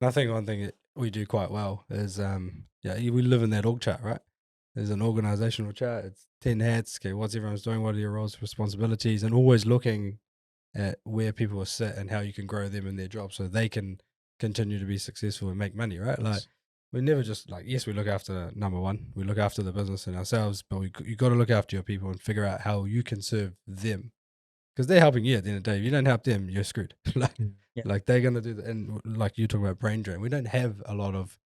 I think one thing that we do quite well is, we live in that org chart, right? There's an organizational chart. It's 10 hats. Okay, what's everyone's doing? What are your roles, responsibilities? And always looking at where people will sit and how you can grow them in their job so they can continue to be successful and make money, right? Like, we never just yes, we look after number one, we look after the business and ourselves, but you got to look after your people and figure out how you can serve them, because they're helping you at the end of the day. If you don't help them, you're screwed. Like they're gonna do that. And like you talk about brain drain, we don't have a lot of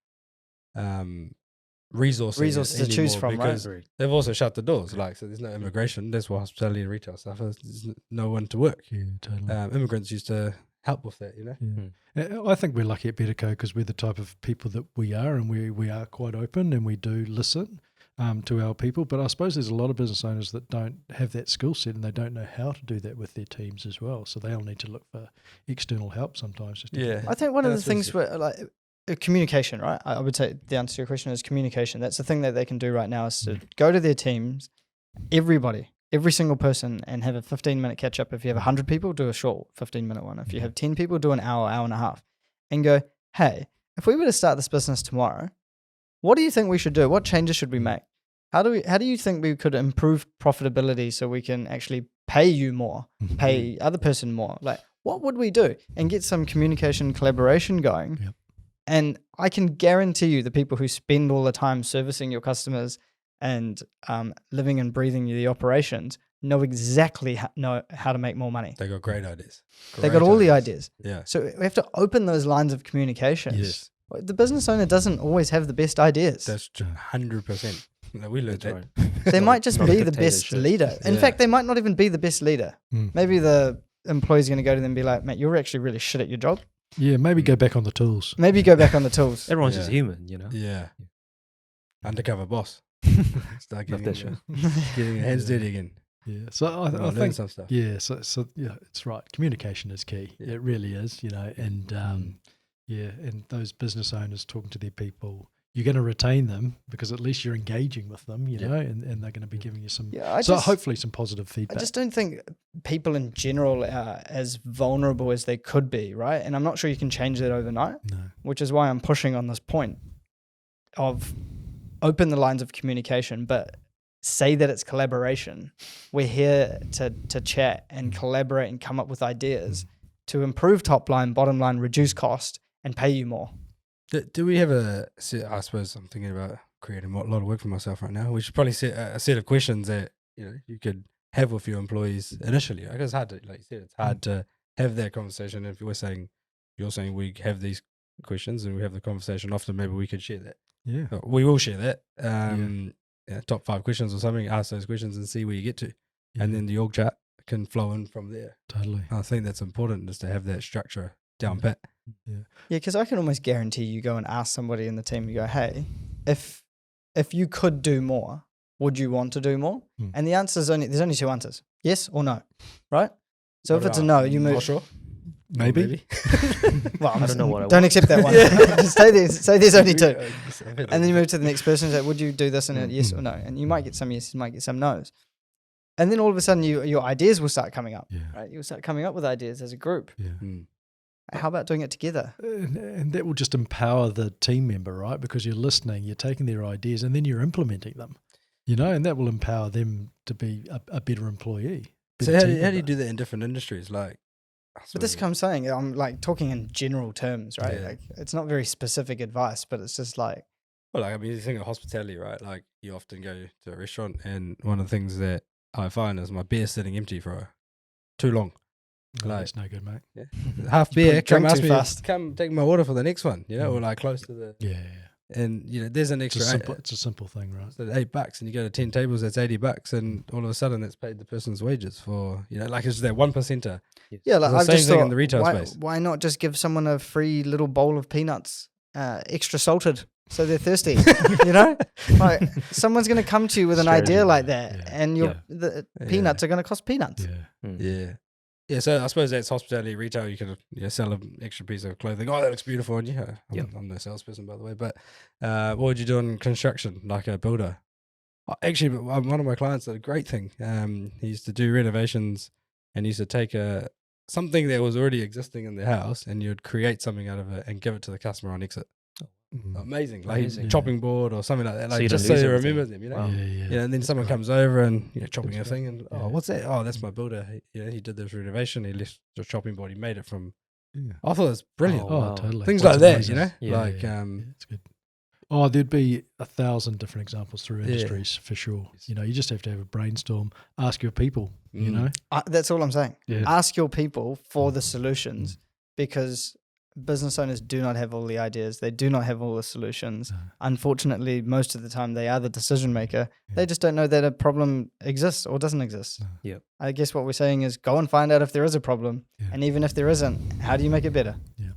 resources to choose from, because right? they've also shut the doors. Like, so there's no immigration. That's why hospitality and retail stuff is, there's no one to work. Yeah, totally. Immigrants used to help with that, you know. I think we're lucky at Betterco because we're the type of people that we are, and we are quite open and we do listen to our people. But I suppose there's a lot of business owners that don't have that skill set and they don't know how to do that with their teams as well. So they'll need to look for external help sometimes. Just to do that. I think one of the things where communication, right? I would say the answer to your question is communication. That's the thing that they can do right now is to go to their teams, every single person, and have a 15-minute catch up. If you have 100 people, do a short 15-minute one. If you have 10 people, do an hour and a half, and go, hey, if we were to start this business tomorrow, what do you think we should do? What changes should we make? How do you think we could improve profitability so we can actually pay you more, pay other person more? Like, what would we do? And get some communication, collaboration going. Yep. And I can guarantee you the people who spend all the time servicing your customers and living and breathing the operations know exactly how to make more money. They got great ideas. They got all the ideas. Yeah. So we have to open those lines of communication. Yes. The business owner doesn't always have the best ideas. That's 100%. We learned that. Right. They might just be the Potato best chips. leader. In fact, they might not even be the best leader. Maybe the employee's going to go to them and be like, mate, you're actually really shit at your job. Yeah, maybe go back on the tools. Maybe go back on the tools. Everyone's just human, you know. Yeah. Undercover boss. Start Love that show. getting your hands dirty again. Yeah, so I Learn think some stuff. yeah, so yeah, it's right. Communication is key. Yeah. It really is, you know, and and those business owners talking to their people, you're going to retain them because at least you're engaging with them, you know, and they're going to be giving you some, hopefully some positive feedback. I just don't think people in general are as vulnerable as they could be, right? And I'm not sure you can change that overnight, which is why I'm pushing on this point of open the lines of communication, but say that it's collaboration. We're here to chat and collaborate and come up with ideas to improve top line, bottom line, reduce cost, and pay you more. Do we have I suppose I'm thinking about creating a lot of work for myself right now. We should probably set a set of questions that, you know, you could have with your employees initially. Because it's hard to, like you said, it's hard to have that conversation. If you're saying we have these questions and we have the conversation often, maybe we could share that. Yeah. We will share that. Top 5 questions or something, ask those questions and see where you get to. Yeah. And then the org chart can flow in from there. Totally. I think that's important, just to have that structure down pat. Yeah. Yeah, because I can almost guarantee you go and ask somebody in the team, you go, hey, if you could do more, would you want to do more? And the answer is there's only 2 answers, yes or no, right? So if it's a no, you move. Not sure. Maybe. Well, I don't know what I don't want. accept that one. Just say there's only 2. And then you move to the next person and say, would you do this in a yes or no? And you might get some yeses, you might get some no's. And then all of a sudden your ideas will start coming up, right? You'll start coming up with ideas as a group. Yeah. How about doing it together? And that will just empower the team member, right? Because you're listening, you're taking their ideas, and then you're implementing them, you know, and that will empower them to be a better employee. So how do you do that in different industries? Like, but this is what I'm saying. I'm like talking in general terms, right? Yeah. Like it's not very specific advice, but it's just like. Well, like, I mean, you think of hospitality, right? Like, you often go to a restaurant, and one of the things that I find is my beer sitting empty for too long. Oh, Like, that's no good, mate. Yeah. Half beer, come ask too me, fast. come take my order for the next one, you know, or like close to the, Yeah. and you know, there's an extra, It's a simple thing, right? so $8, and you go to 10 tables, that's $80, and all of a sudden that's paid the person's wages for, you know, like it's that 1%. Yeah, like The I've same just thing thought, in the retail space. why not just give someone a free little bowl of peanuts, extra salted, so they're thirsty? You know, like someone's going to come to you with an idea Strategy. like that, Yeah. and the peanuts are going to cost peanuts. Yeah. Yeah, so I suppose that's hospitality, retail. You can sell an extra piece of clothing. Oh, that looks beautiful on you. I'm no salesperson, by the way. But what would you do in construction, like a builder? Actually, one of my clients did a great thing. He used to do renovations, and he used to take a something that was already existing in the house, and you'd create something out of it and give it to the customer on exit. Amazing, like Amazing. chopping board or something like that, So like you don't just so lose you everything. remember them, you know. Wow. And then someone Great. comes over and chopping That's a thing, and Yeah. oh, what's that? Oh, that's my builder. He did this renovation. He left the chopping board. He made it from. Yeah. I thought it was brilliant. Oh, Oh, wow. totally. Things Lots like of that, noises. you know, Yeah, like Yeah, it's good. Oh, there'd be 1,000 different examples through Yeah. industries for sure. You know, you just have to have a brainstorm. Ask your people. You Mm. know. That's all I'm saying. Yeah. Ask your people for the solutions, because business owners do not have all the ideas. They do not have all the solutions. No. Unfortunately, most of the time they are the decision maker. Yeah. They just don't know that a problem exists or doesn't exist. No. Yep. I guess what we're saying is go and find out if there is a problem. Yeah. And even if there isn't, how do you make it better?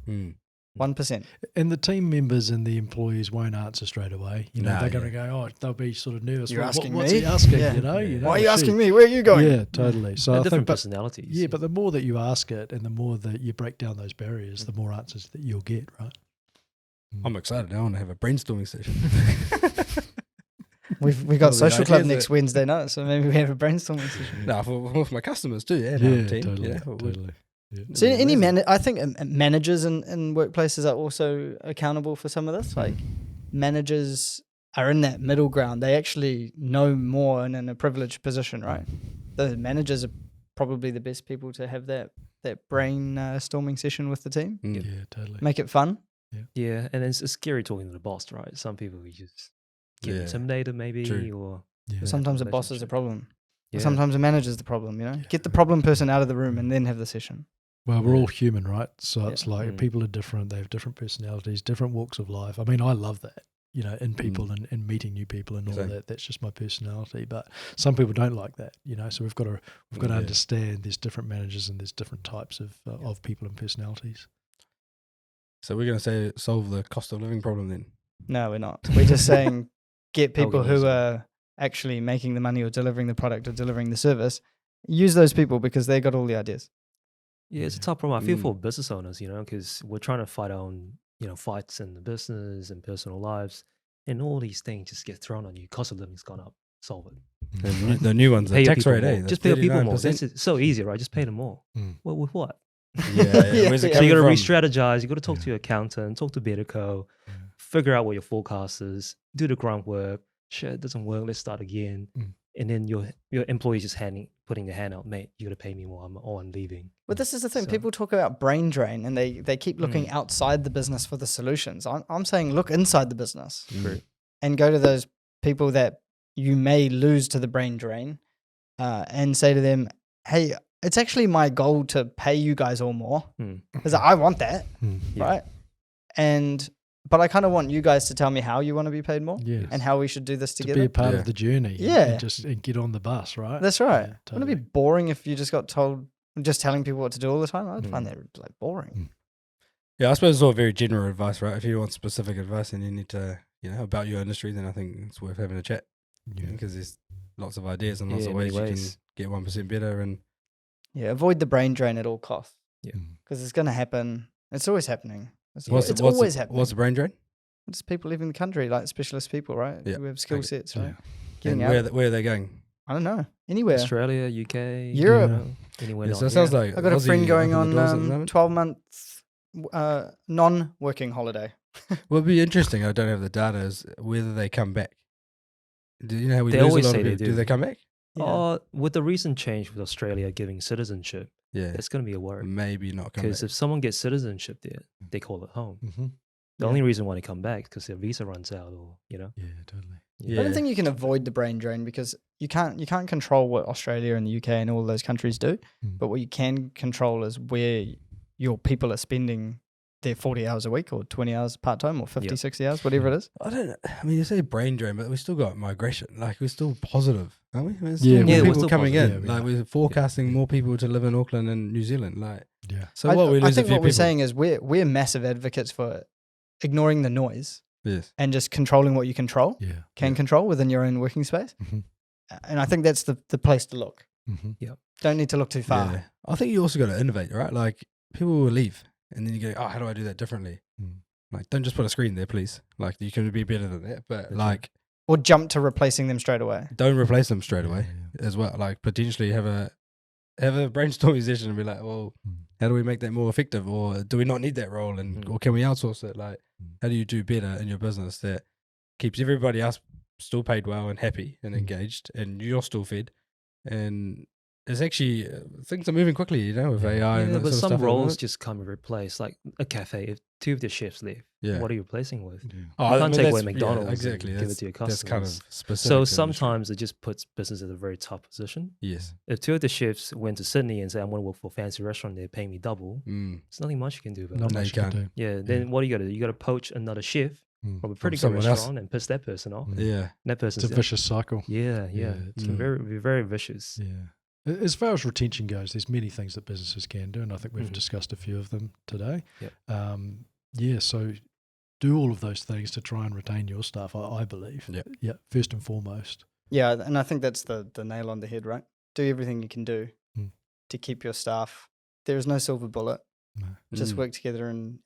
Mm. 1%. And the team members and the employees won't answer straight away. You know, Nah, they're going to yeah. go, they'll be sort of nervous. You're asking what's me? he asking? Yeah. You know, Why are you she- asking me? Where are you going? Yeah, totally. So And I different think, personalities. yeah, but the more that you ask it and the more that you break down those barriers, the more answers that you'll get, right? I'm excited. I want to have a brainstorming session. We got All the social club ideas next that- Wednesday night, so maybe we have a brainstorming session. No, for my customers too. Yeah, Yeah, our team, totally, you know, we- totally. Yeah. So Yeah, any amazing. I think managers in workplaces are also accountable for some of this. Like managers are in that middle ground. They actually know more and in a privileged position, right? The managers are probably the best people to have that brain storming session with the team. Mm. Yeah, totally. Make it fun. Yeah, and it's scary talking to the boss, right? Some people you just get Yeah. intimidated, maybe, True. or Yeah. Sometimes a boss is a relationship. problem. yeah. Sometimes a manager's the problem. You know, Yeah. get the problem person out of the room and then have the session. Well, we're all human, right? So Yeah. it's like Mm. people are different. They have different personalities, different walks of life. I mean, I love that, you know, in people and meeting new people and all Same. that. That's just my personality. But some people don't like that, you know. So we've got to Yeah. understand there's different managers and there's different types of people and personalities. So we're going to say solve the cost of living problem then. No, we're not. We're just saying get How we people can who use it. are actually making the money or delivering the product or delivering the service. Use those people because they got all the ideas. Yeah, it's a Yeah. tough problem. I feel Mm. for business owners, you know, because we're trying to fight our own, fights in the business and personal lives, and all these things just get thrown on you. Cost of living's gone up. Solve it. The new ones, Pay the your tax people rate, more. eh? Just pay your people more. 39%. It's so easy, right? Just pay them more. Mm. Well, with what? Yeah, Yeah, where's it yeah. So you got to coming from? re-strategize. You got to talk Yeah. to your accountant, talk to Betterco, Yeah. figure out what your forecast is, do the groundwork. Shit, it doesn't work. Let's start again. Mm. And then your employees just putting their hand out, mate. You got to pay me more. I'm leaving. But this is the thing. So- People talk about brain drain and they keep looking outside the business for the solutions. I'm saying look inside the business Mm. and go to those people that you may lose to the brain drain and say to them, hey, it's actually my goal to pay you guys all more Mm. because I want that, Mm. Yeah. right? But I kind of want you guys to tell me how you want to be paid more Yes. and how we should do this to together. be a part Yeah. of the journey. Yeah. And get on the bus, right? That's right. Yeah, Wouldn't it be totally. boring if you just got told, just telling people what to do all the time? I'd find that like boring. Yeah, I suppose it's all very general advice, right? If you want specific advice and you need to, about your industry, then I think it's worth having a chat. Yeah. Because there's lots of ideas and lots Yeah, of many ways you ways. can get 1% better. And Yeah, avoid the brain drain at all costs Mm. because it's going to happen. It's always happening. It's what's always happening. What's the brain drain? It's people leaving the country, like specialist people, right? Yeah. Who have skill Okay. sets, Yeah. right? Getting And out. where are they going? I don't know. Anywhere. Australia, UK, Europe. Anywhere Yeah, not so it here. sounds like I got a Aussie friend going open the on doors at the moment. 12-month non-working holiday. What would be interesting, I don't have the data, is whether they come back. Do you know how we They lose always a lot say of they people? do. Do they come back? With the recent change with Australia giving citizenship, Yeah. it's going to be a worry. Maybe not come Because back. if someone gets citizenship there, they call it home. Mhm. The Yeah. only reason why they come back is because their visa runs out, or Yeah, totally. Yeah. I don't think you can avoid the brain drain because you can't control what Australia and the UK and all those countries do. Mm. But what you can control is where your people are spending their 40 hours a week or 20 hours part-time or 50, Yep. 60 hours, whatever it is. I don't know. I mean, you say brain drain, but we still got migration. Like, we're still positive, aren't we? There's Yeah, still more we're people still coming positive. in. Yeah, we Like, are. we're forecasting more people to live in Auckland and New Zealand. Like, Yeah. so what? We I lose a think few what we're people. saying is we're massive advocates for ignoring the noise Yes. and just controlling what you control, Yeah. can control within your own working space. Mhm. And I think that's the place to look. Mm-hmm. Don't need to look too far. Yeah. I think you also got to innovate, right? Like, people will leave and then you go, oh, how do I do that differently? Mm. Like, don't just put a screen there, please. Like, you can be better than that. But, That's like, Or jump to replacing them straight away. don't replace them straight Yeah, away yeah. as well. Like, potentially have a have a brainstorming session and be like, well, Mm. how do we make that more effective, or do we not need that role, and or can we outsource it? Like, how do you do better in your business that keeps everybody else still paid well and happy and engaged, and you're still fed, and it's actually things are moving quickly, you know, with AI and Yeah, that but sort of some stuff. roles just can't be replaced. Like a cafe, if 2 of the chefs leave, Yeah. what are you replacing with? Yeah. Oh, You can't take away that's- McDonald's exactly. and give it to your That's kind of customers. specific. So to industry. sometimes it just puts business at a very tough position. Yes. If 2 of the chefs went to Sydney and said, I want to work for a fancy restaurant, they're paying me double, Mm. there's nothing much you can do about Not it. No, much you to can't. do. Yeah, then what do you got to do? You got to poach another chef Mm. from a pretty good someone else. restaurant and piss that person off. Mm. Yeah. And that It's person's a vicious cycle. Yeah, it's it's Mm. very, very vicious. Yeah. As far as retention goes, there's many things that businesses can do, and I think we've Mhm. discussed a few of them today. Yep. So do all of those things to try and retain your staff, I believe. Yep. Yeah, first and foremost. Yeah, and I think that's the nail on the head, right? Do everything you can do Mm. to keep your staff. There is no silver bullet. No. Just Mm. work together and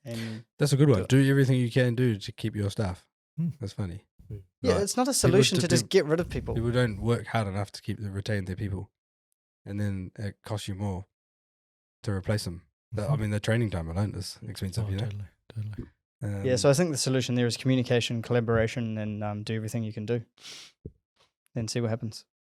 That's a good one. Do it. Do everything you can do to keep your staff. Mm. That's funny. yeah, Like, it's not a solution to just people- get rid of people. People don't work hard enough to retain their people, and then it costs you more to replace them. I mean, the training time alone is expensive, Oh, you know. totally. Yeah, so I think the solution there is communication, collaboration, and do everything you can do, and see what happens.